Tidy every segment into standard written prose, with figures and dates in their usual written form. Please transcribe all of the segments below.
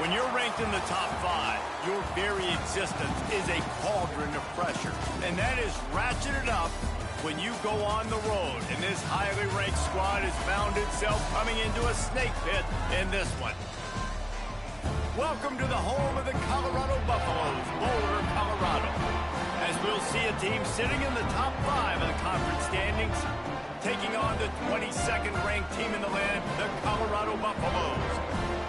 When you're ranked in the top 5, your very existence is a cauldron of pressure. And that is ratcheted up when you go on the road. And this highly ranked squad has found itself coming into a snake pit in this one. Welcome to the home of the Colorado Buffaloes, Boulder, Colorado. As we'll see a team sitting in the top 5 of the conference standings, taking on the 22nd ranked team in the land, the Colorado Buffaloes.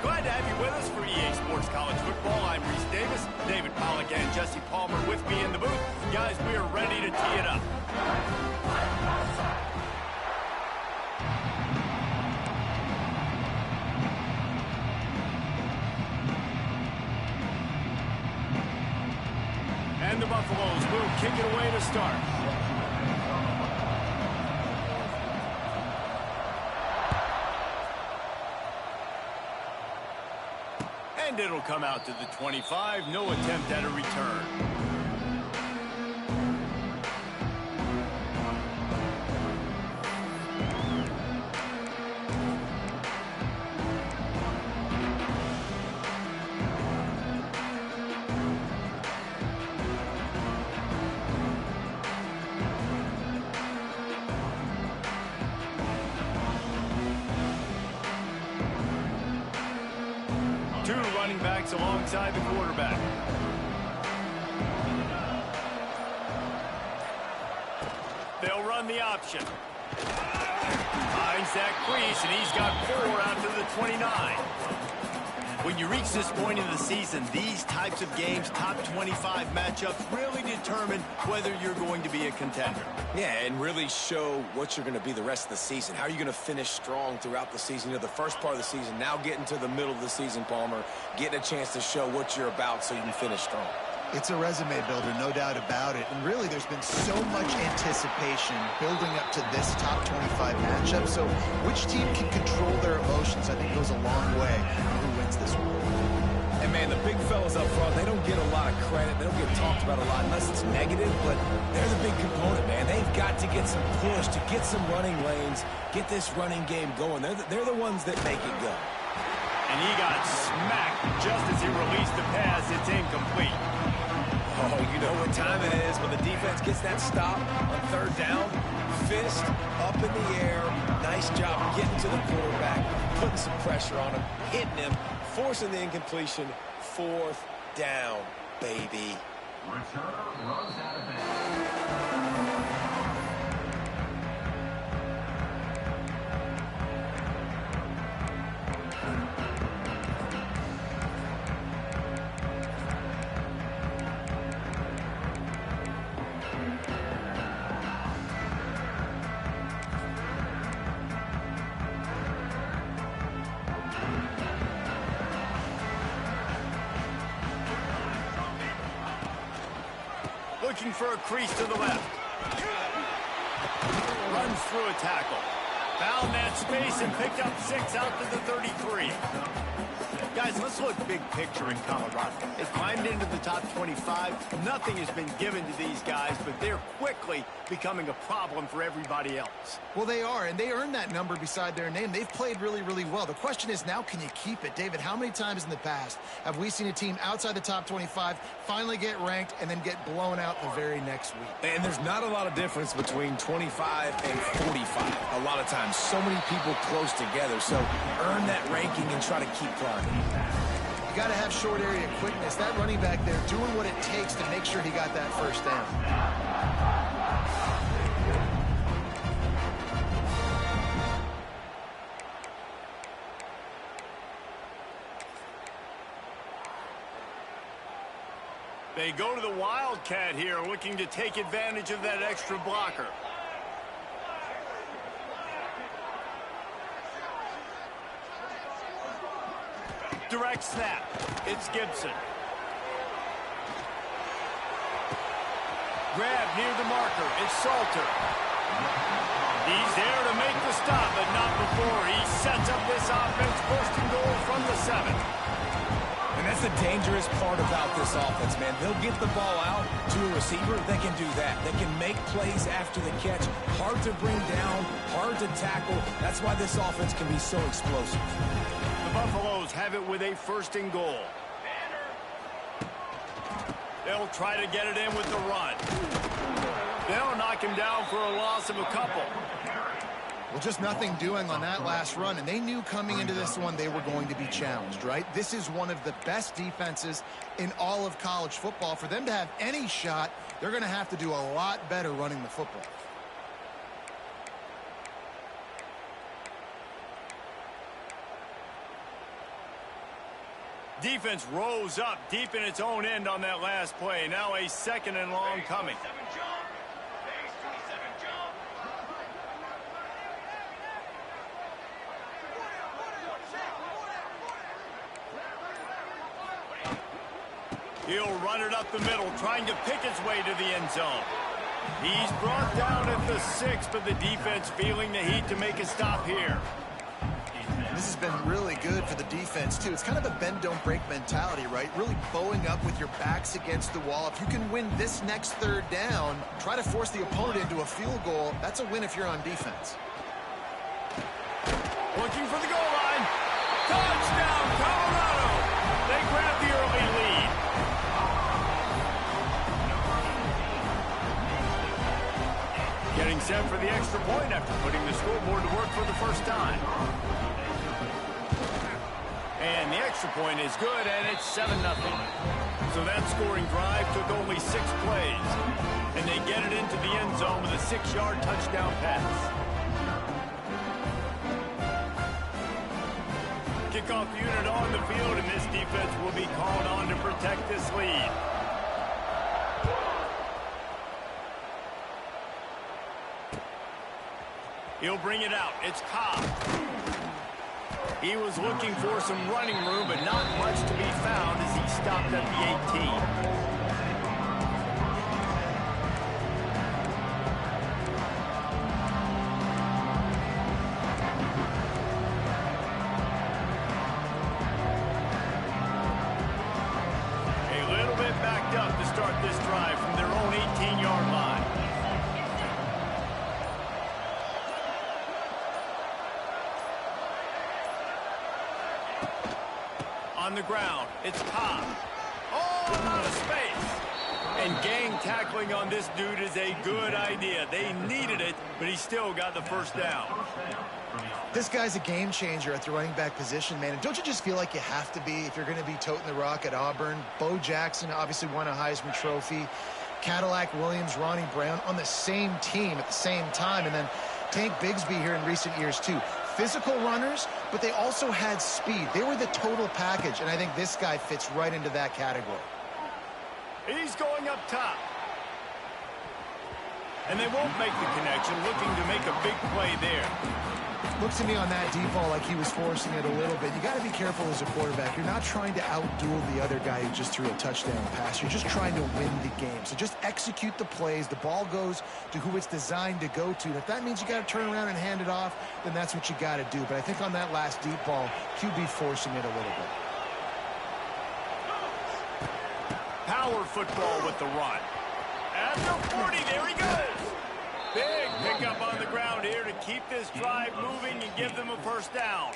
Glad to have you with us for EA Sports College Football. I'm Reese Davis, David Pollack and Jesse Palmer with me in the booth. Guys, we are ready to tee it up. And the Buffaloes will kick it away to start. And it'll come out to the 25. No attempt at a return. Two running backs alongside the quarterback. They'll run the option. Finds that crease, and he's got 4 out to the 29. When you reach this point in the season, these types of games, top 25 matchups, really determine whether you're going to be a contender. Yeah, and really show what you're going to be the rest of the season. How are you going to finish strong throughout the season? You know, the first part of the season, now getting to the middle of the season, Palmer, getting a chance to show what you're about so you can finish strong. It's a resume builder, no doubt about it. And really, there's been so much anticipation building up to this top 25 matchup. So which team can control their emotions, I think, goes a long way on who wins this one. And, man, the big fellas up front, they don't get a lot of credit. They don't get talked about a lot unless it's negative, but they're the big component, man. They've got to get some push, to get some running lanes, get this running game going. They're the ones that make it go. And he got smacked just as he released the pass. It's incomplete. Oh, you know what time it is when the defense gets that stop on 3rd down. Fist up in the air. Nice job getting to the quarterback, putting some pressure on him, hitting him, forcing the incompletion. 4th down, baby. Returner runs out of bounds. Looking for a crease to the left. Runs through a tackle. Found that space and picked up 6 out to the 33. Guys, let's look big picture in Colorado. They climbed into the top 25. Nothing has been given to these guys, but they're quickly becoming a problem for everybody else. Well, they are, and they earned that number beside their name. They've played really, really well. The question is now, can you keep it? David, how many times in the past have we seen a team outside the top 25 finally get ranked and then get blown out the very next week? And there's not a lot of difference between 25 and 45. A lot of times, so many people close together. So earn that ranking and try to keep climbing. You got to have short area quickness. That running back there doing what it takes to make sure he got that 1st down. They go to the Wildcat here, looking to take advantage of that extra blocker. Direct snap. It's Gibson. Grab near the marker. It's Salter. He's there to make the stop, but not before he sets up this offense. First and goal from the 7. And that's the dangerous part about this offense, man. They'll get the ball out to a receiver. They can do that. They can make plays after the catch. Hard to bring down, hard to tackle. That's why this offense can be so explosive. The Buffaloes have it with a 1st and goal. They'll try to get it in with the run. They'll knock him down for a loss of a couple. Well, just nothing doing on that last run, and they knew coming into this one they were going to be challenged, right? This is one of the best defenses in all of college football. For them to have any shot, they're going to have to do a lot better running the football. Defense rose up deep in its own end on that last play. Now a 2nd and long coming. He'll run it up the middle, trying to pick his way to the end zone. He's brought down at the 6, but the defense feeling the heat to make a stop here. This has been really good for the defense, too. It's kind of a bend-don't-break mentality, right? Really bowing up with your backs against the wall. If you can win this next 3rd down, try to force the opponent into a field goal. That's a win if you're on defense. Looking for the goal line. Touchdown, Colorado! They grab the early lead. Getting set for the extra point after putting the scoreboard to work for the 1st time. And the extra point is good, and it's 7-0. So that scoring drive took only 6 plays. And they get it into the end zone with a 6-yard touchdown pass. Kickoff unit on the field, and this defense will be called on to protect this lead. He'll bring it out. It's Cobb. He was looking for some running room, but not much to be found as he stopped at the 18. A little bit backed up to start this drive from their own 18-yard line. On the ground, it's Cobb. Oh, out of space. And gang tackling on this dude is a good idea. They needed it, but he still got the 1st down. This guy's a game changer at the running back position, man. And don't you just feel like you have to be if you're going to be toting the rock at Auburn? Bo Jackson obviously won a Heisman Trophy. Cadillac Williams, Ronnie Brown on the same team at the same time. And then Tank Bigsby here in recent years, too. Physical runners, but they also had speed. They were the total package, and I think this guy fits right into that category. He's going up top. And they won't make the connection, looking to make a big play there. Looks to me on that deep ball like he was forcing it a little bit. You got to be careful as a quarterback. You're not trying to outduel the other guy who just threw a touchdown pass. You're just trying to win the game. So just execute the plays. The ball goes to who it's designed to go to. And if that means you got to turn around and hand it off, then that's what you got to do. But I think on that last deep ball, QB forcing it a little bit. Power football with the run. At the 40, there he goes. Big pickup on the ground here to keep this drive moving and give them a 1st down.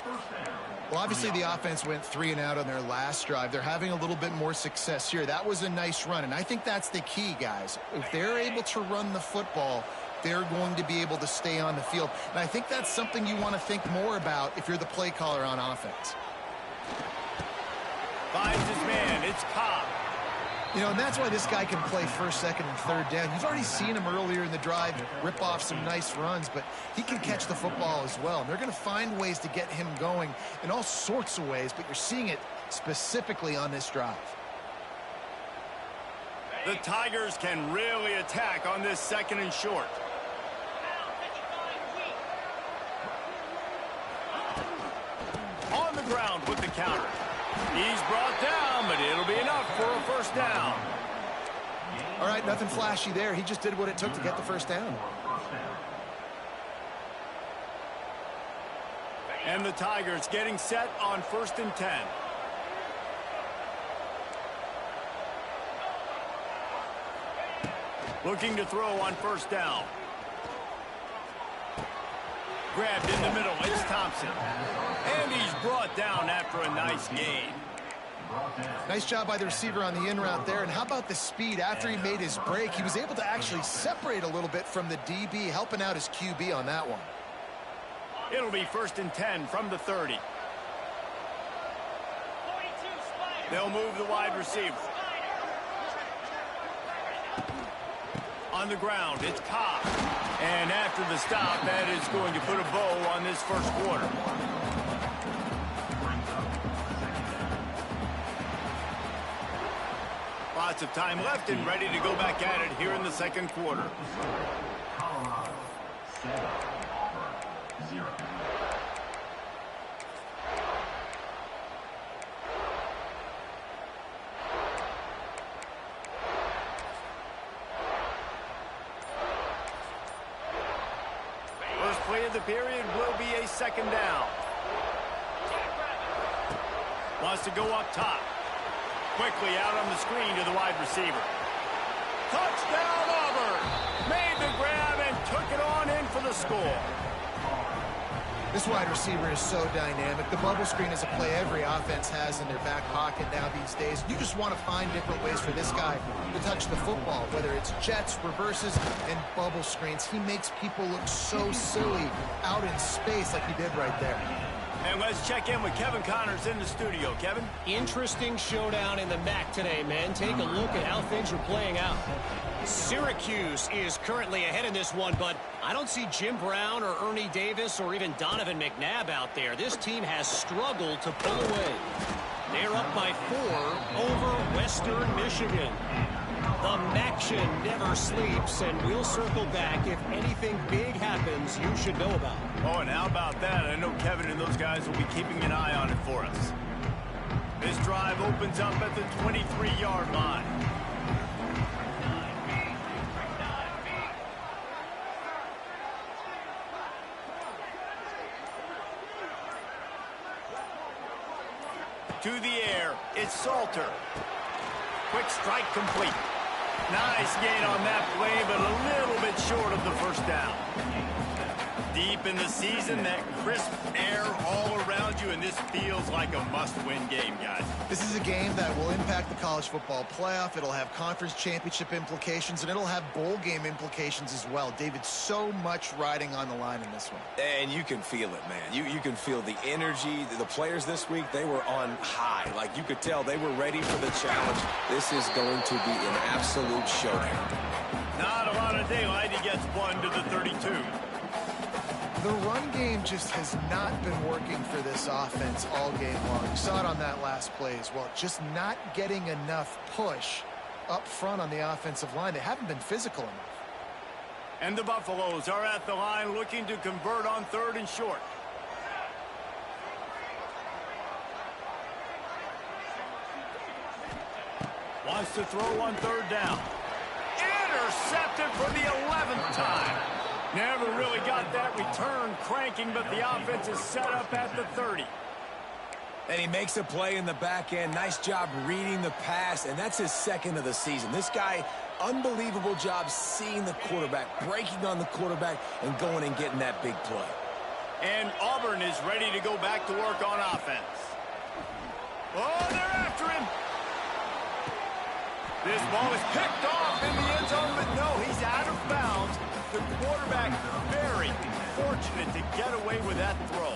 Well, obviously the offense went 3 and out on their last drive. They're having a little bit more success here. That was a nice run, and I think that's the key, guys. If they're able to run the football, they're going to be able to stay on the field. And I think that's something you want to think more about if you're the play caller on offense. Finds his man. It's Cobb. You know, and that's why this guy can play 1st, 2nd, and 3rd down. You've already seen him earlier in the drive rip off some nice runs, but he can catch the football as well. And they're going to find ways to get him going in all sorts of ways, but you're seeing it specifically on this drive. The Tigers can really attack on this 2nd and short. On the ground with the counter. He's brought down, but it'll be enough for a 1st down. All right, nothing flashy there. He just did what it took to get the 1st down. And the Tigers getting set on 1st and 10. Looking to throw on 1st down. Grabbed in the middle, it's Thompson. And he's brought down after a nice gain. Nice job by the receiver on the in route there. And how about the speed? After he made his break, he was able to actually separate a little bit from the DB, helping out his QB on that one. It'll be 1st and 10 from the 30. They'll move the wide receiver. On the ground, it's Cobb. And after the stop, that is going to put a bow on this first quarter. Lots of time left and ready to go back at it here in the second quarter. Colorado 7, Auburn 0. First play of the period will be a 2nd down. Wants to go up top. Quickly out on the screen to the wide receiver. Touchdown, Auburn! Made the grab and took it on in for the score. This wide receiver is so dynamic. The bubble screen is a play every offense has in their back pocket now these days. You just want to find different ways for this guy to touch the football, whether it's jets, reverses, and bubble screens. He makes people look so silly out in space like he did right there. And let's check in with Kevin Connors in the studio. Kevin? Interesting showdown in the MAC today, men. Take a look at how things are playing out. Syracuse is currently ahead in this one, but I don't see Jim Brown or Ernie Davis or even Donovan McNabb out there. This team has struggled to pull away. They're up by 4 over Western Michigan. The MACtion never sleeps, and we'll circle back if anything big happens you should know about. Oh, and how about that? I know Kevin and those guys will be keeping an eye on it for us. This drive opens up at the 23-yard line. To the air, it's Salter. Quick strike complete. Nice gain on that play, but a little bit short of the 1st down. Deep in the season, that crisp air all around you, and this feels like a must-win game, guys. This is a game that will impact the college football playoff. It'll have conference championship implications, and it'll have bowl game implications as well. David, so much riding on the line in this one. And you can feel it, man. You can feel the energy. The players this week, they were on high. Like, you could tell they were ready for the challenge. This is going to be an absolute showdown. Not a lot of daylight. He gets one to the 32. The run game just has not been working for this offense all game long. You saw it on that last play as well. Just not getting enough push up front on the offensive line. They haven't been physical enough. And the Buffaloes are at the line looking to convert on 3rd and short. Wants to throw on 3rd down. Intercepted for the 11th time. Never really got that return cranking, but the offense is set up at the 30. And he makes a play in the back end. Nice job reading the pass, and that's his 2nd of the season. This guy, unbelievable job seeing the quarterback, breaking on the quarterback, and going and getting that big play. And Auburn is ready to go back to work on offense. Oh, they're after him. This ball is picked off in the end zone, but no, he's out of bounds. The quarterback very fortunate to get away with that throw.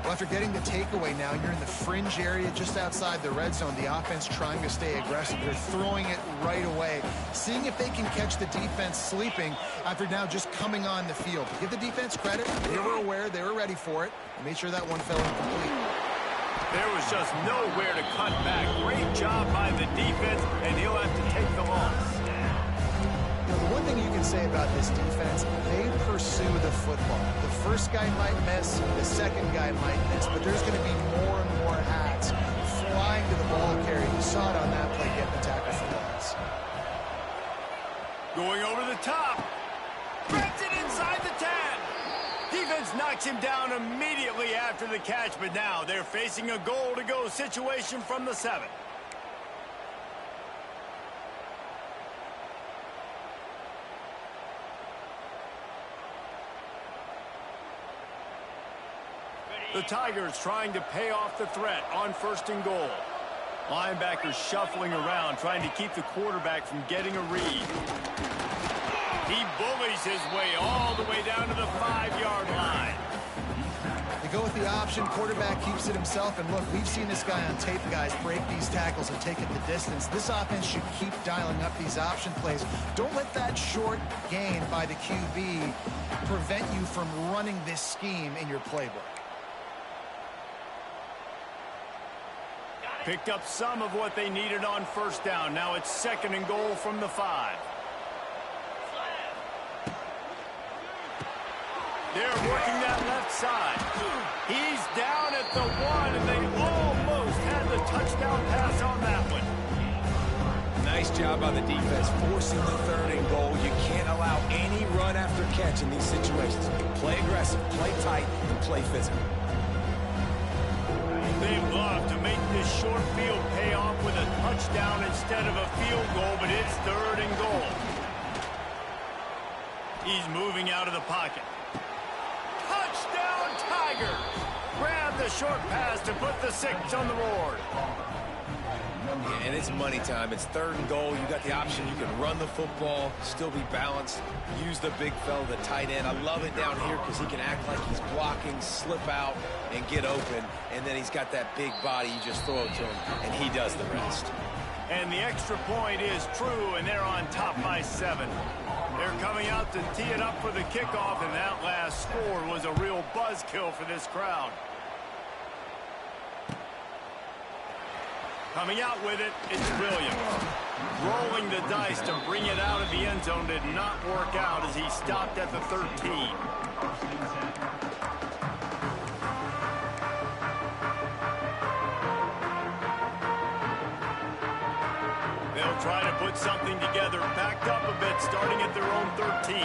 Well, after getting the takeaway now, you're in the fringe area just outside the red zone. The offense trying to stay aggressive. They're throwing it right away, seeing if they can catch the defense sleeping after now just coming on the field. Give the defense credit. They were aware. They were ready for it. And made sure that one fell incomplete. There was just nowhere to cut back. Great job by the defense, and he'll have to take the loss. You know, the one thing you can say about this defense, they pursue the football. The first guy might miss, the second guy might miss, but there's going to be more and more hats flying to the ball carrier. You saw it on that play, getting the tackle for loss. Going over the top. Threads it inside the 10. Defense knocks him down immediately after the catch, but now they're facing a goal-to-go situation from the 7. The Tigers trying to pay off the threat on 1st and goal. Linebackers shuffling around, trying to keep the quarterback from getting a read. He bullies his way all the way down to the 5-yard line. They go with the option. Quarterback keeps it himself. And look, we've seen this guy on tape, guys, break these tackles and take it the distance. This offense should keep dialing up these option plays. Don't let that short gain by the QB prevent you from running this scheme in your playbook. Picked up some of what they needed on 1st down. Now it's 2nd and goal from the 5. They're working that left side. He's down at the 1, and they almost had the touchdown pass on that one. Nice job by the defense forcing the 3rd and goal. You can't allow any run after catch in these situations. Play aggressive, play tight, and play physical. They love to make this short field pay off with a touchdown instead of a field goal, but it's 3rd and goal. He's moving out of the pocket. Touchdown, Tigers! Grab the short pass to put the 6 on the board. Yeah, and it's money time. It's 3rd and goal. You got the option. You can run the football, still be balanced, use the big fella, the tight end. I love it down here because he can act like he's blocking, slip out, and get open. And then he's got that big body. You just throw it to him, and he does the rest. And the extra point is true, and they're on top by 7. They're coming out to tee it up for the kickoff, and that last score was a real buzzkill for this crowd. Coming out with it, it's Williams. Rolling the dice to bring it out of the end zone did not work out as he stopped at the 13. They'll try to put something together, backed up a bit, starting at their own 13.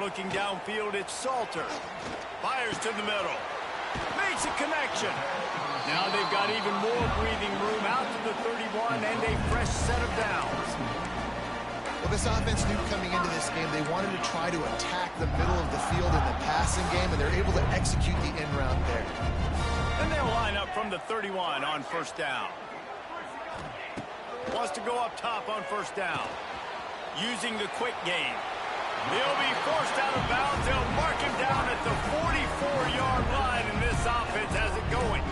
Looking downfield, it's Salter. Fires to the middle. Makes a connection. Now they've got even more breathing room out to the 31 and a fresh set of downs. Well, this offense knew coming into this game they wanted to try to attack the middle of the field in the passing game, and they're able to execute the in route there. And they'll line up from the 31 on 1st down. Wants to go up top on 1st down. Using the quick game. He'll be forced out of bounds. They'll mark him down at the 44-yard line, and this offense has it going.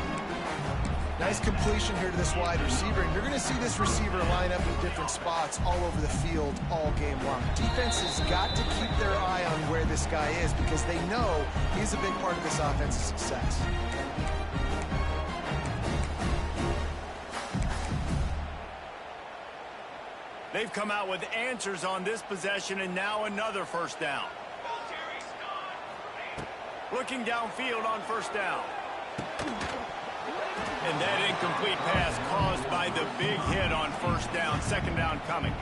Nice completion here to this wide receiver, and you're going to see this receiver line up in different spots all over the field all game long. Defense has got to keep their eye on where this guy is because they know he's a big part of this offense's success. They've come out with answers on this possession, and now another 1st down. Looking downfield on 1st down. And that incomplete pass caused by the big hit on 1st down. 2nd down coming.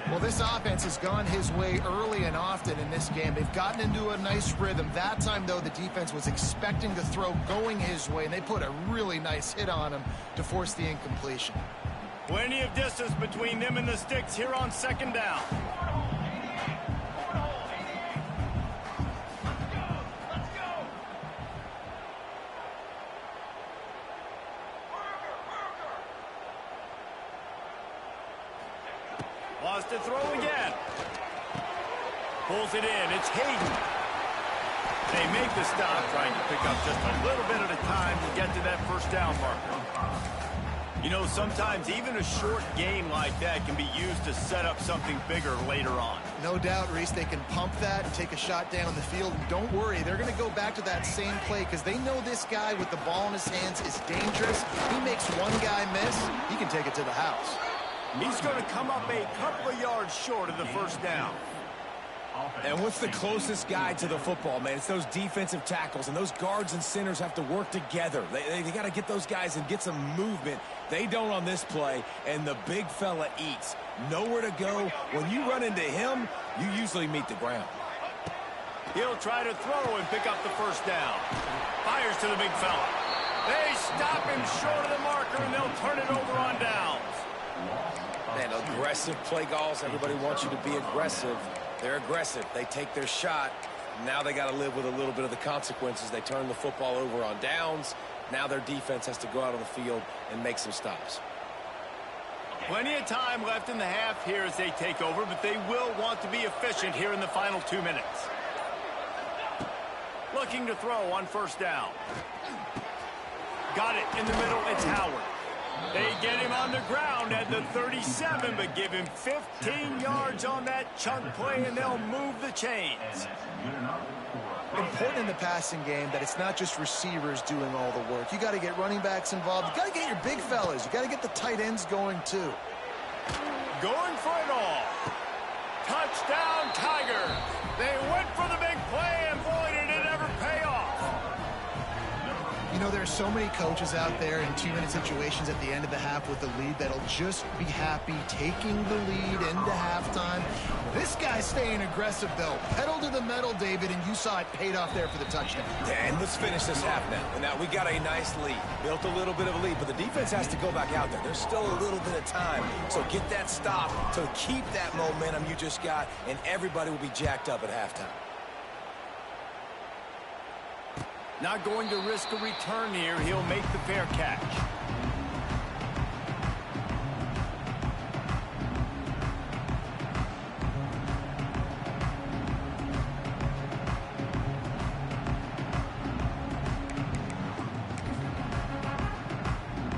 Well, this offense has gone his way early and often in this game. They've gotten into a nice rhythm. That time, though, the defense was expecting the throw going his way, and they put a really nice hit on him to force the incompletion. Plenty of distance between them and the sticks here on 2nd down. Lost to throw again. Pulls it in. It's Hayden. They make the stop, trying to pick up just a little bit at a time to get to that 1st down marker. You know, sometimes even a short game like that can be used to set up something bigger later on. No doubt, Reese, they can pump that and take a shot down the field. And don't worry, they're going to go back to that same play because they know this guy with the ball in his hands is dangerous. He makes one guy miss, he can take it to the house. He's going to come up a couple of yards short of the 1st down. And what's the closest guy to the football, man? It's those defensive tackles, and those guards and centers have to work together. They got to get those guys and get some movement. They don't on this play, and the big fella eats. Nowhere to go. When you run into him, you usually meet the ground. He'll try to throw and pick up the 1st down. Fires to the big fella. They stop him short of the marker, and they'll turn it over on downs. Man, aggressive play calls. Everybody wants you to be aggressive. They're aggressive. They take their shot, Now they got to live with a little bit of the consequences. They turn the football over on downs. Now their defense has to go out on the field and make some stops. Plenty of time left in the half here as they take over, but they will want to be efficient here in the final 2 minutes. Looking to throw on first down. Got it in the middle. It's Howard. They get him on the ground at the 37, but give him 15 yards on that chunk play, and they'll move the chains. Important in the passing game that it's not just receivers doing all the work. You got to get running backs involved. You got to get your big fellas. You got to get the tight ends going too. Going for it all. Touchdown, Tigers. They went for the big play, and boy, did it ever pay off. You know, there's so many coaches out there in 2-minute situations at the end of the half with the lead that'll just be happy taking the lead into halftime. This guy's staying aggressive, though. Pedal to the metal, David, and you saw it paid off there for the touchdown. And let's finish this half now. And now we got a nice lead. Built a little bit of a lead, but the defense has to go back out there. There's still a little bit of time. So get that stop to keep that momentum you just got, and everybody will be jacked up at halftime. Not going to risk a return here. He'll make the fair catch.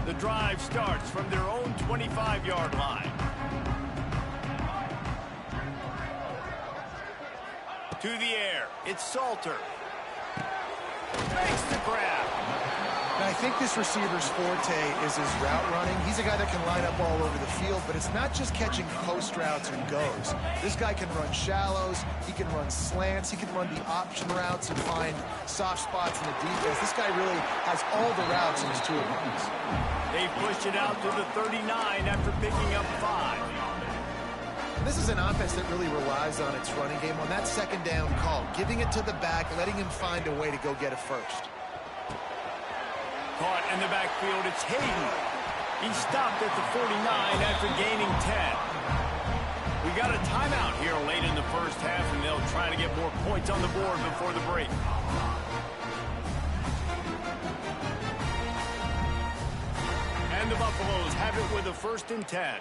The drive starts from their own 25-yard line. To the air. It's Salter. Makes the grab. And I think this receiver's forte is his route running. He's a guy that can line up all over the field, but it's not just catching post routes and goes. This guy can run shallows, he can run slants, he can run the option routes and find soft spots in the defense. This guy really has all the routes in his toolbox. They push it out to the 39 after picking up 5. This is an offense that really relies on its running game on that second down call, giving it to the back, letting him find a way to go get a first. Caught in the backfield, it's Hayden. He stopped at the 49 after gaining 10. We got a timeout here late in the first half, and they'll try to get more points on the board before the break. And the Buffaloes have it with a 1st and 10.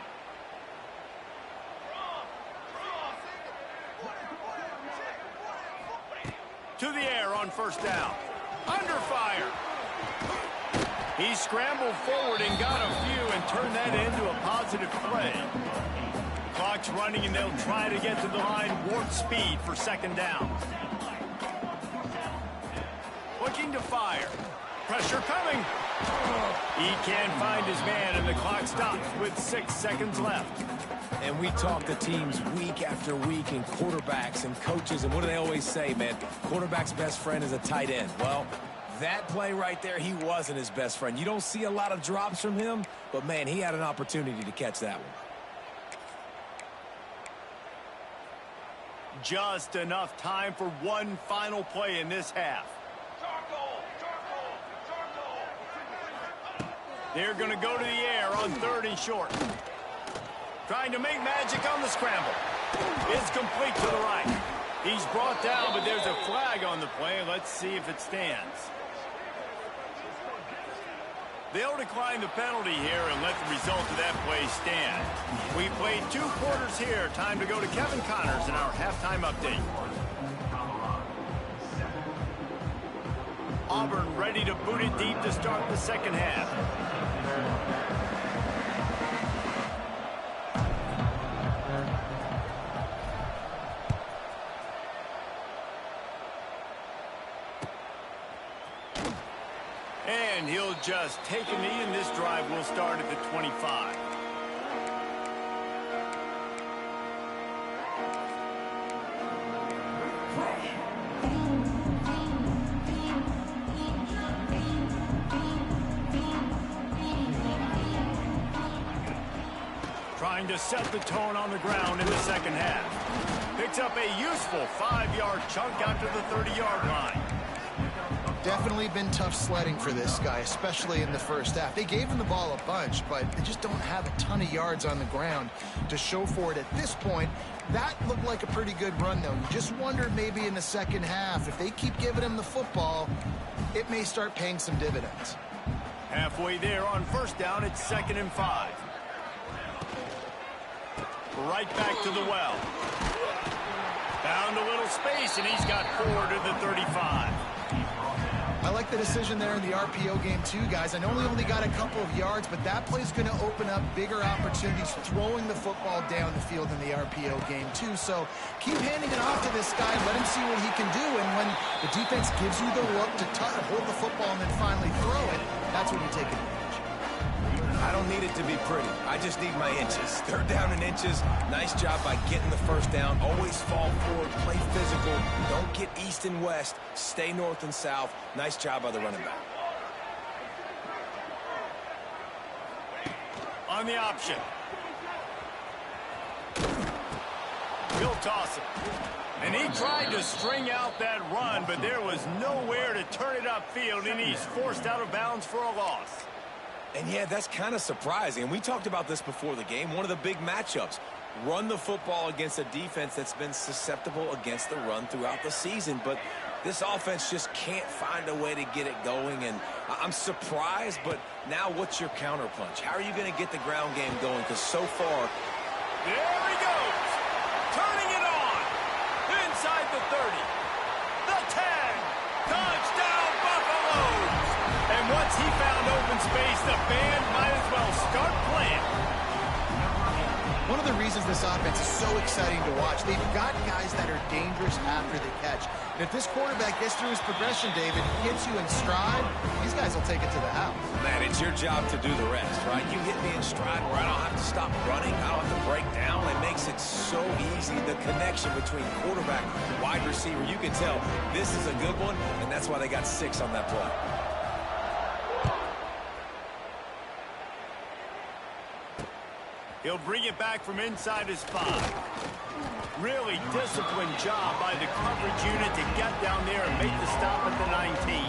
To the air on first down. Under fire. He scrambled forward and got a few and turned that into a positive play. Clock's running, and they'll try to get to the line warp speed for 2nd down. Looking to fire. Pressure coming. He can't find his man, and the clock stops with 6 seconds left. And we talk to teams week after week and quarterbacks and coaches, and what do they always say, man? Quarterback's best friend is a tight end. Well, that play right there, he wasn't his best friend. You don't see a lot of drops from him, but, man, he had an opportunity to catch that one. Just enough time for one final play in this half. They're going to go to the air on 3rd and short. Trying to make magic on the scramble. It's complete to the right. He's brought down, but there's a flag on the play. Let's see if it stands. They'll decline the penalty here and let the result of that play stand. We played 2 quarters here. Time to go to Kevin Connors in our halftime update. Auburn ready to boot it deep to start the 2nd half. And he'll just take a knee, and this drive will start at the 25. Trying to set the tone on the ground in the 2nd half. Picks up a useful 5-yard chunk out to the 30-yard line. Definitely been tough sledding for this guy, especially in the first half. They gave him the ball a bunch, but they just don't have a ton of yards on the ground to show for it at this point. That looked like a pretty good run, though. You just wondered maybe in the second half, if they keep giving him the football, it may start paying some dividends. Halfway there on first down, it's 2nd and 5. Right back to the well. Found a little space, and he's got 4 to the 35. I like the decision there in the RPO game too, guys. I know he only got a couple of yards, but that play's going to open up bigger opportunities throwing the football down the field in the RPO game too. So keep handing it off to this guy. Let him see what he can do. And when the defense gives you the look to hold the football and then finally throw it, that's when you take advantage. I don't need it to be pretty. I just need my inches. 3rd down and inches. Nice job by getting the first down. Always fall forward, play physical. Don't get east and west. Stay north and south. Nice job by the running back. On the option. He'll toss it. And he tried to string out that run, but there was nowhere to turn it upfield, and he's forced out of bounds for a loss. And yeah, that's kind of surprising. And we talked about this before the game. One of the big matchups. Run the football against a defense that's been susceptible against the run throughout the season. But this offense just can't find a way to get it going. And I'm surprised, but now what's your counterpunch? How are you going to get the ground game going? Because so far... There he goes. Turning it on. Inside the 30. The 10. Touchdown, Buffaloes. And once he found open space, the band might as well start playing. One of the reasons this offense is so exciting to watch, they've got guys that are dangerous after the catch. And if this quarterback gets through his progression, David, hits you in stride, these guys will take it to the house. Man, it's your job to do the rest, right? You hit me in stride where I don't have to stop running. I don't have to break down. It makes it so easy. The connection between quarterback and wide receiver, you can tell this is a good one, and that's why they got 6 on that play. He'll bring it back from inside his 5. Really disciplined job by the coverage unit to get down there and make the stop at the 19.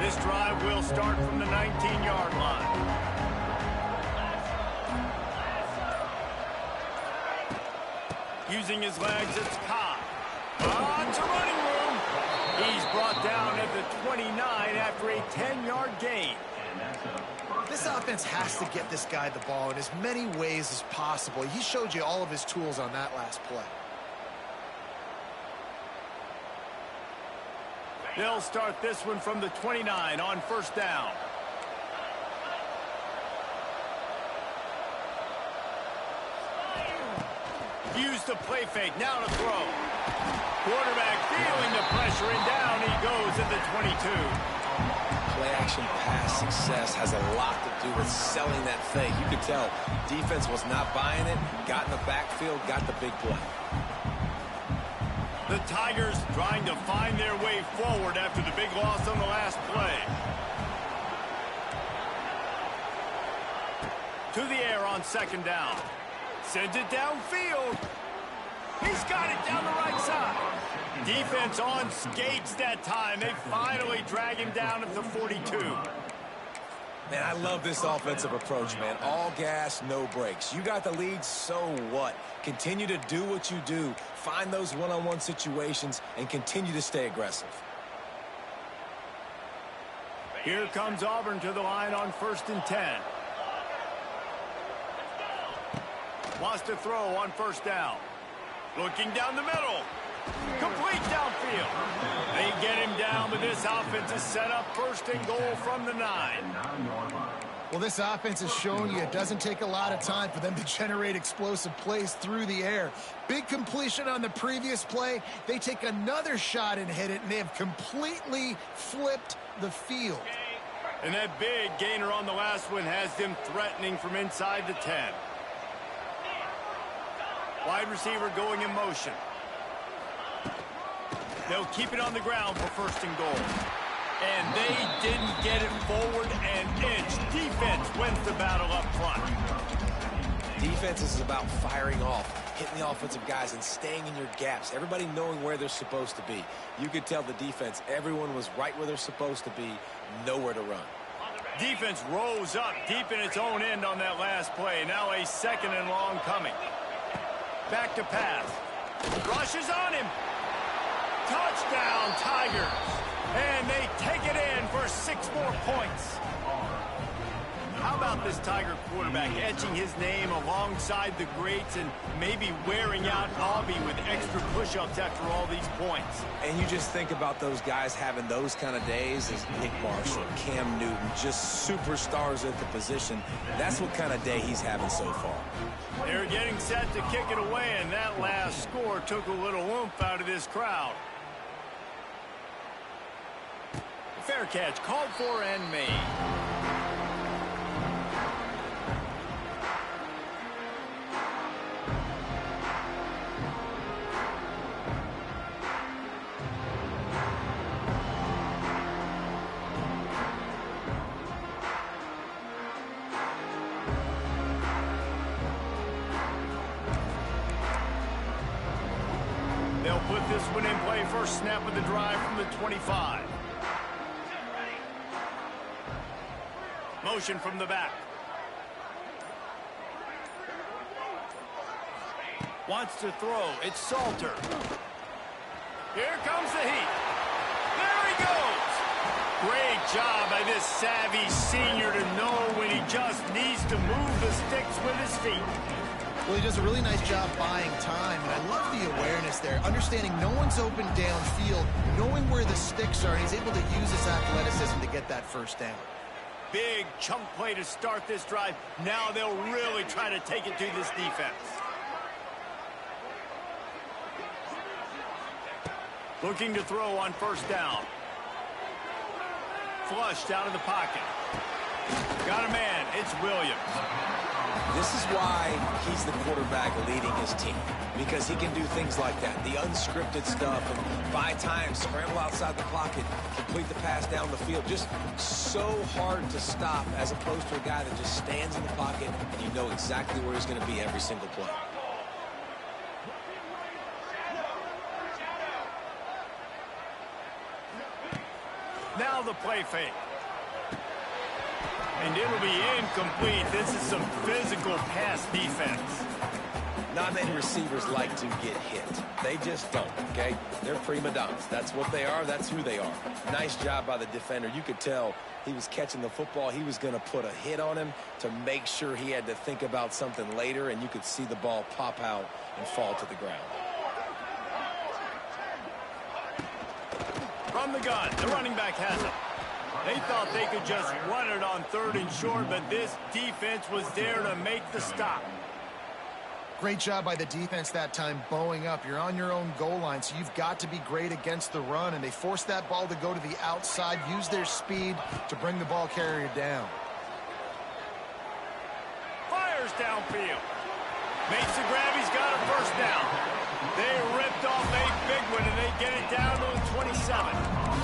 This drive will start from the 19-yard line. Using his legs, it's Cobb. On to running room. He's brought down at the 29 after a 10-yard gain. This offense has to get this guy the ball in as many ways as possible. He showed you all of his tools on that last play. They'll start this one from the 29 on first down. Use the play fake, now to throw. Quarterback feeling the pressure, and down he goes at the 22. Play-action pass success has a lot to do with selling that fake. You could tell defense was not buying it, got in the backfield, got the big play. The Tigers trying to find their way forward after the big loss on the last play. To the air on second down. Sends it downfield. He's got it down the right side. Defense on skates that time. They finally drag him down at the 42. Man, I love this offensive approach, man. All gas, no brakes. You got the lead, so what? Continue to do what you do. Find those one-on-one situations and continue to stay aggressive. Here comes Auburn to the line on 1st and 10. Wants to throw on first down. Looking down the middle. Complete downfield. They get him down, but this offense is set up 1st and goal from the 9. Well, this offense has shown you it doesn't take a lot of time for them to generate explosive plays through the air. Big completion on the previous play. They take another shot and hit it, and they have completely flipped the field. And that big gainer on the last one has them threatening from inside the 10. Wide receiver going in motion. They'll keep it on the ground for first and goal. And they didn't get it forward an inch. Defense wins the battle up front. Defense is about firing off, hitting the offensive guys and staying in your gaps. Everybody knowing where they're supposed to be. You could tell the defense, everyone was right where they're supposed to be, nowhere to run. Defense rose up deep in its own end on that last play. Now a second and long coming. Back to pass. Rushes on him. Touchdown, Tigers. And they take it in for 6 more points. How about this Tiger quarterback etching his name alongside the greats and maybe wearing out Auburn with extra push-ups after all these points? And you just think about those guys having those kind of days as Nick Marshall, Cam Newton, just superstars at the position. That's what kind of day he's having so far. They're getting set to kick it away, and that last score took a little oomph out of this crowd. Fair catch called for and made. They'll put this one in play. First snap of the drive from the 25. Motion from the back. Wants to throw. It's Salter. Here comes the heat. There he goes. Great job by this savvy senior to know when he just needs to move the sticks with his feet. Well, he does a really nice job buying time, and I love the awareness there, understanding no one's open downfield, knowing where the sticks are, and he's able to use his athleticism to get that first down. Big chunk play to start this drive. Now they'll really try to take it to this defense. Looking to throw on first down. Flushed out of the pocket. Got a man. It's Williams. This is why he's the quarterback leading his team, because he can do things like that, the unscripted stuff, and buy time, scramble outside the pocket, complete the pass down the field. Just so hard to stop as opposed to a guy that just stands in the pocket and you know exactly where he's going to be every single play. Now the play fake. And it'll be incomplete. This is some physical pass defense. Not many receivers like to get hit. They just don't, okay? They're prima donnas. That's what they are. That's who they are. Nice job by the defender. You could tell he was catching the football. He was going to put a hit on him to make sure he had to think about something later, and you could see the ball pop out and fall to the ground. From the gun, the running back has it. They thought they could just run it on 3rd and short, but this defense was there to make the stop. Great job by the defense that time, bowing up. You're on your own goal line, so you've got to be great against the run, and they forced that ball to go to the outside, use their speed to bring the ball carrier down. Fires downfield. Makes the grab. He's got a first down. They ripped off a big one, and they get it down to the 27.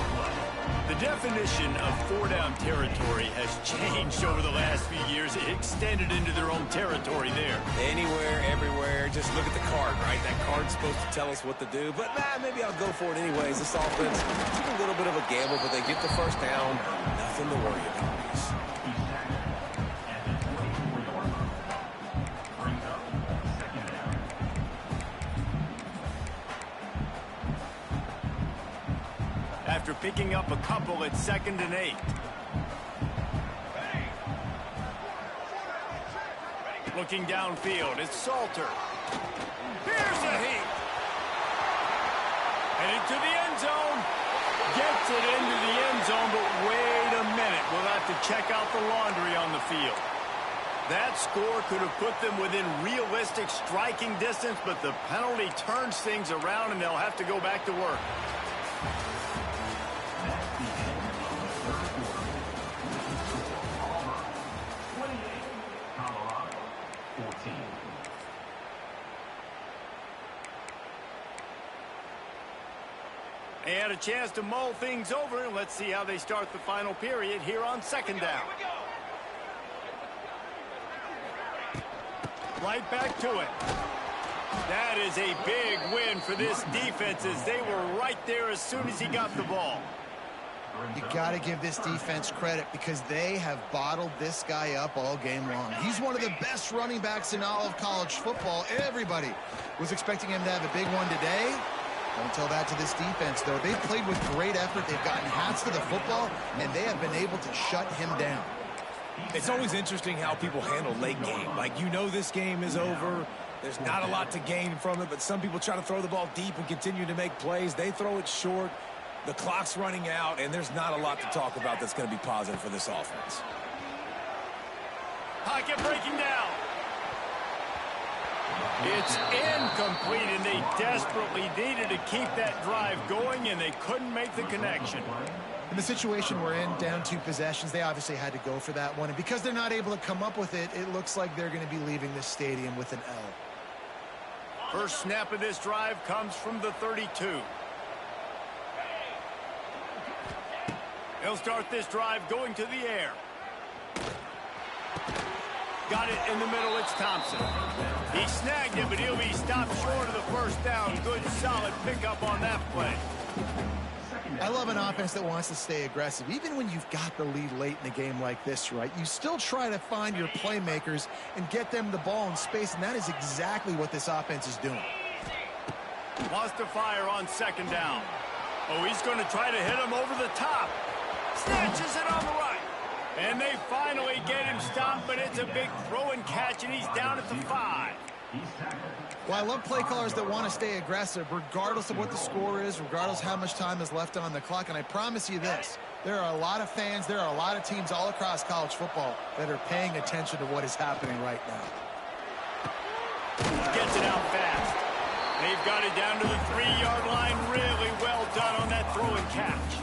The definition of 4-down territory has changed over the last few years. It extended into their own territory there. Anywhere, everywhere, just look at the card, right? That card's supposed to tell us what to do, but maybe I'll go for it anyways. This offense took a little bit of a gamble, but they get the first down. Nothing to worry about. After picking up a couple at 2nd and 8. Looking downfield, it's Salter. Here's a heat. Headed to the end zone. Gets it into the end zone, but wait a minute. We'll have to check out the laundry on the field. That score could have put them within realistic striking distance, but the penalty turns things around, and they'll have to go back to work. They had a chance to mull things over, and let's see how they start the final period here on second down. Right back to it. That is a big win for this defense as they were right there as soon as he got the ball. You got to give this defense credit because they have bottled this guy up all game long. He's one of the best running backs in all of college football. Everybody was expecting him to have a big one today. Don't tell that to this defense, though. They've played with great effort. They've gotten hats to the football, and they have been able to shut him down. It's always interesting how people handle late game. Like, you know this game is over. There's not a lot to gain from it, but some people try to throw the ball deep and continue to make plays. They throw it short. The clock's running out, and there's not a lot to talk about that's going to be positive for this offense. Pocket breaking down. It's incomplete, and they desperately needed to keep that drive going, and they couldn't make the connection. In the situation we're in, down 2 possessions, they obviously had to go for that one. And because they're not able to come up with it, it looks like they're going to be leaving this stadium with an L. First snap of this drive comes from the 32. He'll start this drive going to the air. Got it in the middle, it's Thompson. He snagged it, but he'll be stopped short of the first down. Good, solid pickup on that play. I love an offense that wants to stay aggressive. Even when you've got the lead late in the game like this, right, you still try to find your playmakers and get them the ball in space, and that is exactly what this offense is doing. Wants to fire on second down. Oh, he's going to try to hit him over the top. Snatches it on the right. And they finally get him stopped, but it's a big throw and catch, and he's down at the 5. Well, I love play callers that want to stay aggressive, regardless of what the score is, regardless how much time is left on the clock. And I promise you this, there are a lot of fans, there are a lot of teams all across college football that are paying attention to what is happening right now. Gets it out fast. They've got it down to the 3-yard line. Really well done on that throw and catch.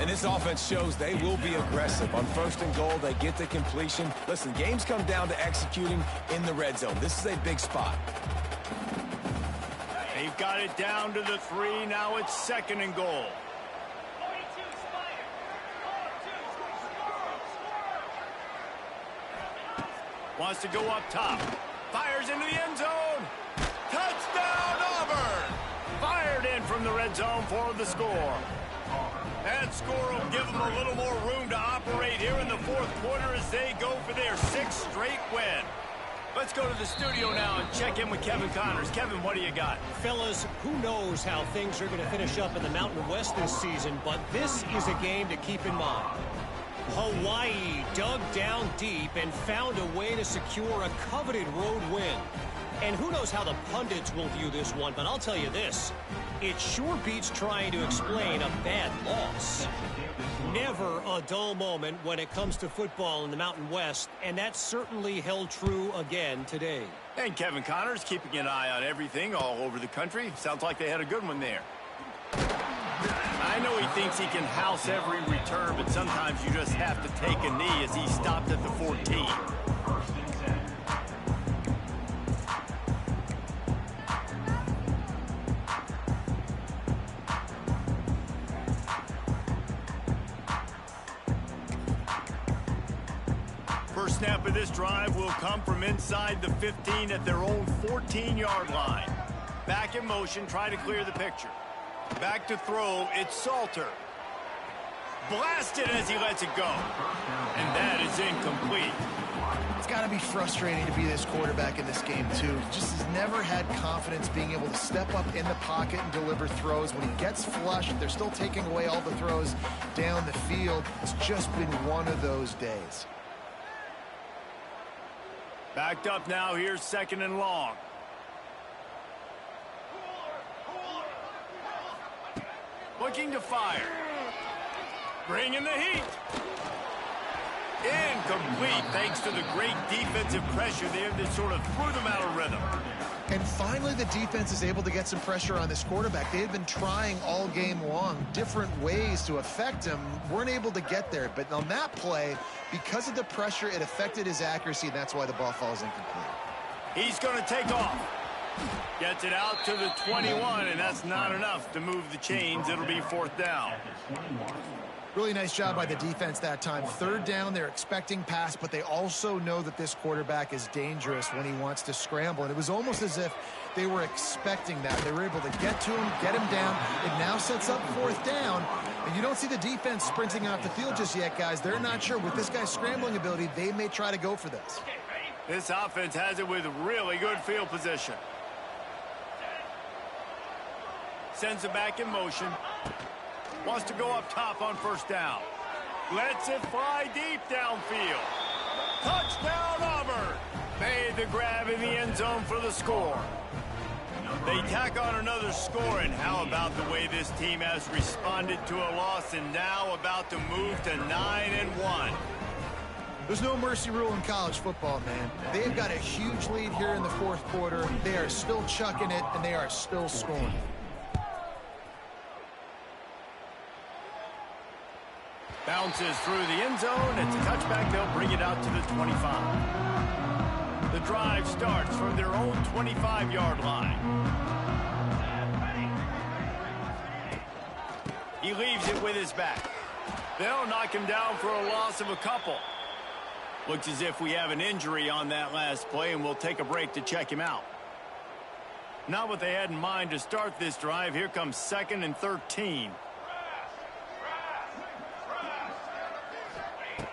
And this offense shows they will be aggressive. On first and goal, they get the completion. Listen, games come down to executing in the red zone. This is a big spot. They've got it down to the 3. Now it's second and goal. Wants to go up top. Fires into the end zone. Touchdown, Auburn! Fired in from the red zone for the score. That score will give them a little more room to operate here in the fourth quarter as they go for their 6th straight win. Let's go to the studio now and check in with Kevin Connors. Kevin, what do you got? Fellas, who knows how things are going to finish up in the Mountain West this season, but this is a game to keep in mind. Hawaii dug down deep and found a way to secure a coveted road win. And who knows how the pundits will view this one, but I'll tell you this. It sure beats trying to explain a bad loss. Never a dull moment when it comes to football in the Mountain West, and that certainly held true again today. And Kevin Connors keeping an eye on everything all over the country. Sounds like they had a good one there. I know he thinks he can house every return, but sometimes you just have to take a knee as he stopped at the 14. First snap of this drive will come from inside the 15 at their own 14-yard line. Back in motion, try to clear the picture. Back to throw, it's Salter. Blasted as he lets it go. And that is incomplete. It's got to be frustrating to be this quarterback in this game, too. Just has never had confidence being able to step up in the pocket and deliver throws. When he gets flushed, they're still taking away all the throws down the field. It's just been one of those days. Backed up now, here's second and long. Looking to fire. Bringing the heat. Incomplete thanks to the great defensive pressure there that sort of threw them out of rhythm. And finally, the defense is able to get some pressure on this quarterback. They had been trying all game long different ways to affect him. Weren't able to get there. But on that play, because of the pressure, it affected his accuracy, and that's why the ball falls incomplete. He's going to take off. Gets it out to the 21, and that's not enough to move the chains. It'll be fourth down. Really nice job by the defense that time. Third down, they're expecting pass, but they also know that this quarterback is dangerous when he wants to scramble. And it was almost as if they were expecting that. They were able to get to him, get him down. It now sets up fourth down. And you don't see the defense sprinting off the field just yet, guys. They're not sure. With this guy's scrambling ability, they may try to go for this. This offense has it with really good field position. Sends it back in motion. Wants to go up top on first down. Lets it fly deep downfield. Touchdown, Auburn. Made the grab in the end zone for the score. They tack on another score, and how about the way this team has responded to a loss and now about to move to 9-1. There's no mercy rule in college football, man. They've got a huge lead here in the fourth quarter. They are still chucking it, and they are still scoring. Bounces through the end zone. It's a touchback. They'll bring it out to the 25. The drive starts from their own 25-yard line. He leaves it with his back. They'll knock him down for a loss of a couple. Looks as if we have an injury on that last play, and we'll take a break to check him out. Not what they had in mind to start this drive. Here comes 2nd and 13.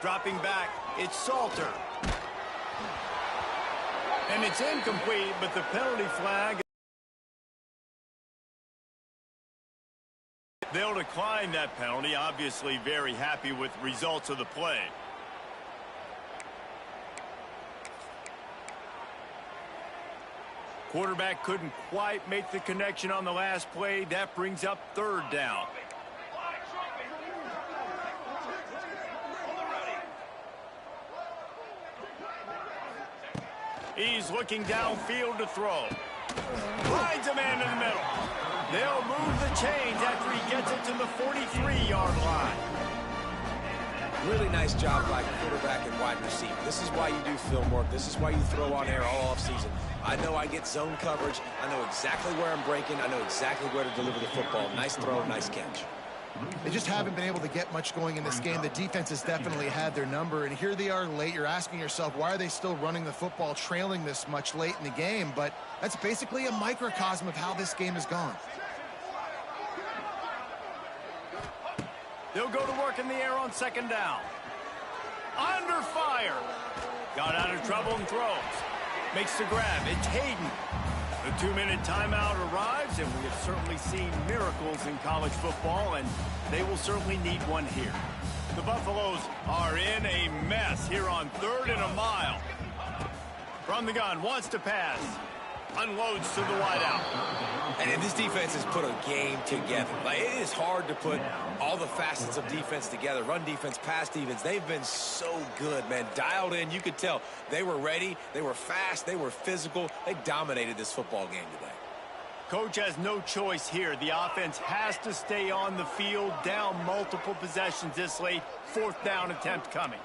Dropping back, it's Salter. And it's incomplete, but the penalty flag. They'll decline that penalty. Obviously very happy with the results of the play. Quarterback couldn't quite make the connection on the last play. That brings up third down. He's looking downfield to throw. Finds a man in the middle. They'll move the chains after he gets it to the 43-yard line. Really nice job by quarterback and wide receiver. This is why you do film work. This is why you throw on air all offseason. I know I get zone coverage. I know exactly where I'm breaking. I know exactly where to deliver the football. Nice throw, nice catch. They just haven't been able to get much going in this game. The defense has definitely had their number, and here they are late. You're asking yourself, why are they still running the football, trailing this much late in the game? But that's basically a microcosm of how this game has gone. They'll go to work in the air on second down. Under fire. Got out of trouble and throws. Makes the grab. It's Hayden. The 2-minute timeout arrives, and we have certainly seen miracles in college football, and they will certainly need one here. The Buffaloes are in a mess here on 3rd and a mile. From the gun, wants to pass. Unloads to the wideout. And this defense has put a game together. Like, it is hard to put all the facets of defense together. Run defense, pass defense. They've been so good, man. Dialed in. You could tell they were ready. They were fast. They were physical. They dominated this football game today. Coach has no choice here. The offense has to stay on the field, down multiple possessions this late. 4th down attempt coming.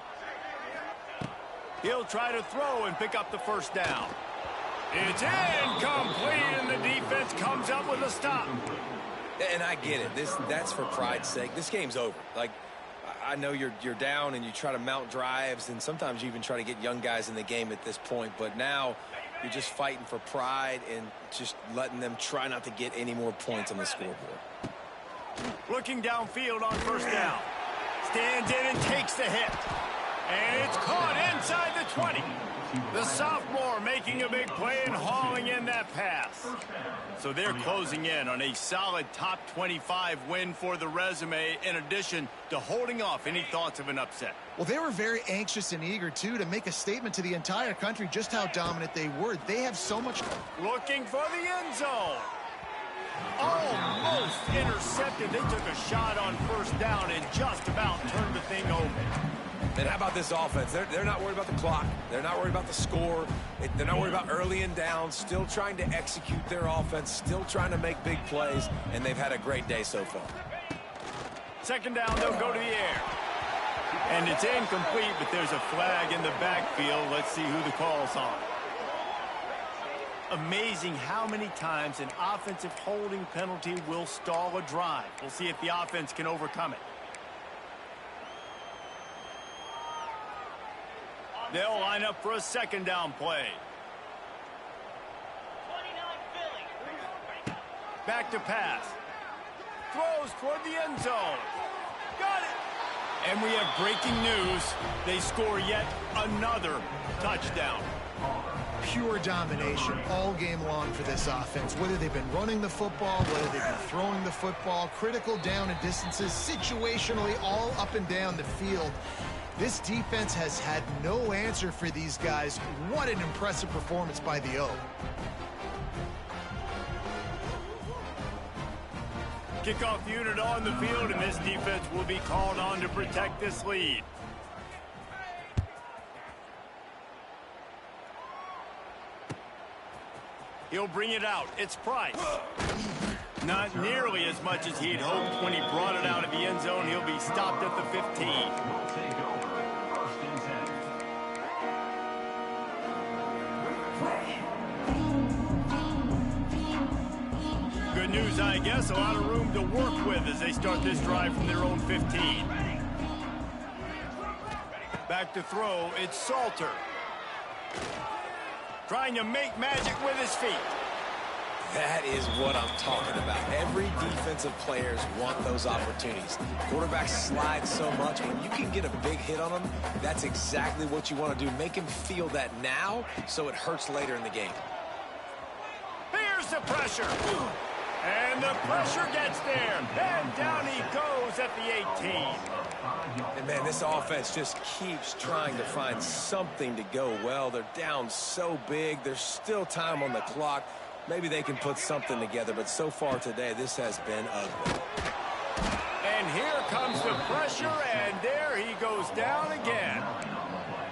He'll try to throw and pick up the first down. It's incomplete, and the defense comes up with a stop. And I get it. That's for pride's sake. This game's over. Like, I know you're down and you try to mount drives, and sometimes you even try to get young guys in the game at this point. But now you're just fighting for pride and just letting them try not to get any more points on the scoreboard. Looking downfield on first down. Stands in and takes the hit. And it's caught inside the 20. The sophomore making a big play and hauling in that pass. So they're closing in on a solid top 25 win for the resume, in addition to holding off any thoughts of an upset. Well, they were very anxious and eager, too, to make a statement to the entire country just how dominant they were. They have so much. Looking for the end zone. Almost intercepted. They took a shot on first down and just about turned the thing over. And how about this offense? They're not worried about the clock. They're not worried about the score. They're not worried about early and down. Still trying to execute their offense. Still trying to make big plays. And they've had a great day so far. Second down, they'll go to the air. And it's incomplete, but there's a flag in the backfield. Let's see who the call's on. Amazing how many times an offensive holding penalty will stall a drive. We'll see if the offense can overcome it. They'll line up for a second down play. Back to pass. Throws toward the end zone. Got it! And we have breaking news. They score yet another touchdown. Pure domination all game long for this offense. Whether they've been running the football, whether they've been throwing the football, critical down and distances, situationally all up and down the field. This defense has had no answer for these guys. What an impressive performance by the O. Kickoff unit on the field, and this defense will be called on to protect this lead. He'll bring it out. It's Price. Not nearly as much as he'd hoped when he brought it out of the end zone. He'll be stopped at the 15. Good news, I guess. A lot of room to work with as they start this drive from their own 15. Back to throw. It's Salter. Trying to make magic with his feet. That is what I'm talking about. Every defensive players want those opportunities. Quarterbacks slide so much. When you can get a big hit on them, that's exactly what you want to do. Make him feel that now so it hurts later in the game. Here's the pressure. And the pressure gets there. And down he goes at the 18. And, man, this offense just keeps trying to find something to go well. They're down so big. There's still time on the clock. Maybe they can put something together, but so far today, this has been ugly. And here comes the pressure, and there he goes down again.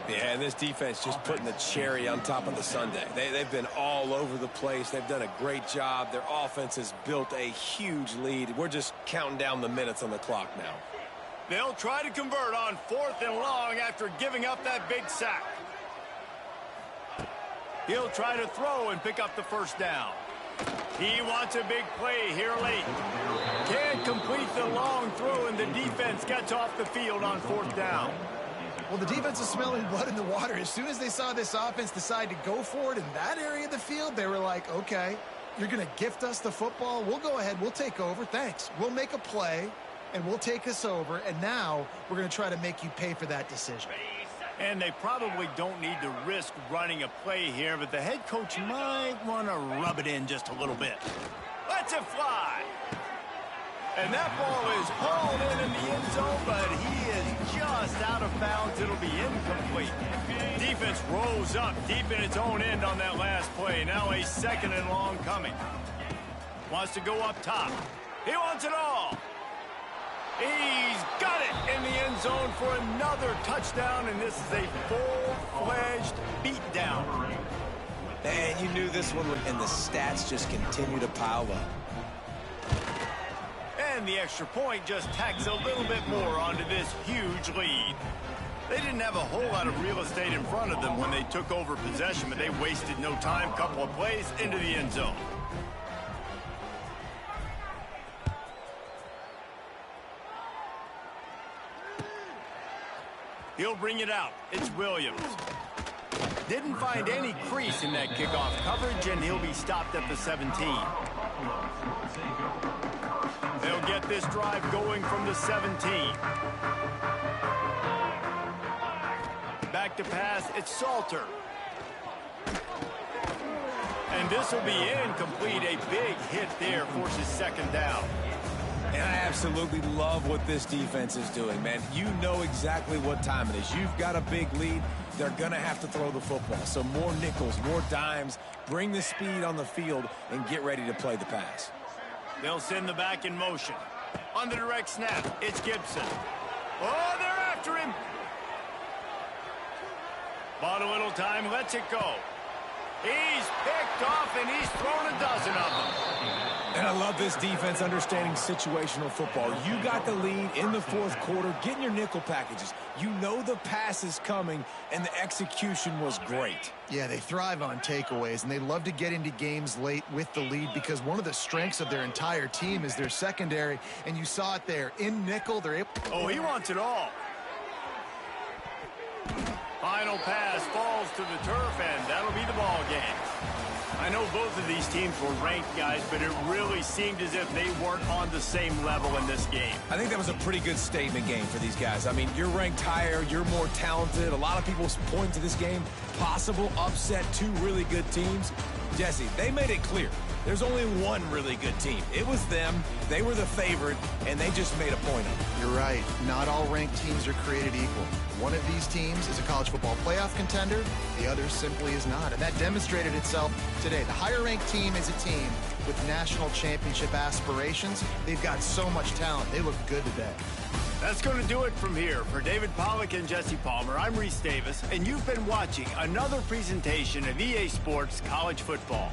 Yeah, and this defense just putting the cherry on top of the sundae. They've been all over the place. They've done a great job. Their offense has built a huge lead. We're just counting down the minutes on the clock now. They'll try to convert on 4th and long after giving up that big sack. He'll try to throw and pick up the first down. He wants a big play here late. Can't complete the long throw, and the defense gets off the field on 4th down. Well, the defense is smelling blood in the water. As soon as they saw this offense decide to go for it in that area of the field, they were like, okay, you're going to gift us the football. We'll go ahead. We'll take over. Thanks. We'll make a play, and we'll take us over. And now we're going to try to make you pay for that decision. And they probably don't need to risk running a play here, but the head coach might want to rub it in just a little bit. Lets it fly. And that ball is hauled in the end zone, but he is just out of bounds. It'll be incomplete. Defense rolls up deep in its own end on that last play. Now a 2nd and long coming. Wants to go up top. He wants it all. He's got it in the end zone for another touchdown, and this is a full-fledged beatdown. And you knew this one would, and the stats just continue to pile up. And the extra point just tacks a little bit more onto this huge lead. They didn't have a whole lot of real estate in front of them when they took over possession, but they wasted no time. Couple of plays into the end zone. He'll bring it out. It's Williams. Didn't find any crease in that kickoff coverage, and he'll be stopped at the 17. They'll get this drive going from the 17. Back to pass, it's Salter. And this will be incomplete. A big hit there forces 2nd down. And I absolutely love what this defense is doing, man. You know exactly what time it is. You've got a big lead. They're going to have to throw the football. So more nickels, more dimes, bring the speed on the field, and get ready to play the pass. They'll send the back in motion. On the direct snap, it's Gibson. Oh, they're after him. Bought a little time, lets it go. He's picked off, and he's thrown a dozen of them. And I love this defense understanding situational football. You got the lead in the fourth quarter, getting your nickel packages. You know the pass is coming, and the execution was great. Yeah, they thrive on takeaways, and they love to get into games late with the lead because one of the strengths of their entire team is their secondary, and you saw it there. In nickel, they're able... Oh, he wants it all. Final pass falls to the turf, and that'll be the ball game. I know both of these teams were ranked, guys, but it really seemed as if they weren't on the same level in this game. I think that was a pretty good statement game for these guys. I mean, you're ranked higher, you're more talented. A lot of people point to this game, possible upset, two really good teams. Jesse, they made it clear. There's only one really good team. It was them. They were the favorite, and they just made a point of it. You're right. Not all ranked teams are created equal. One of these teams is a college football playoff contender. The other simply is not. And that demonstrated itself today. The higher-ranked team is a team with national championship aspirations. They've got so much talent. They look good today. That's going to do it from here. For David Pollack and Jesse Palmer, I'm Reese Davis, and you've been watching another presentation of EA Sports College Football.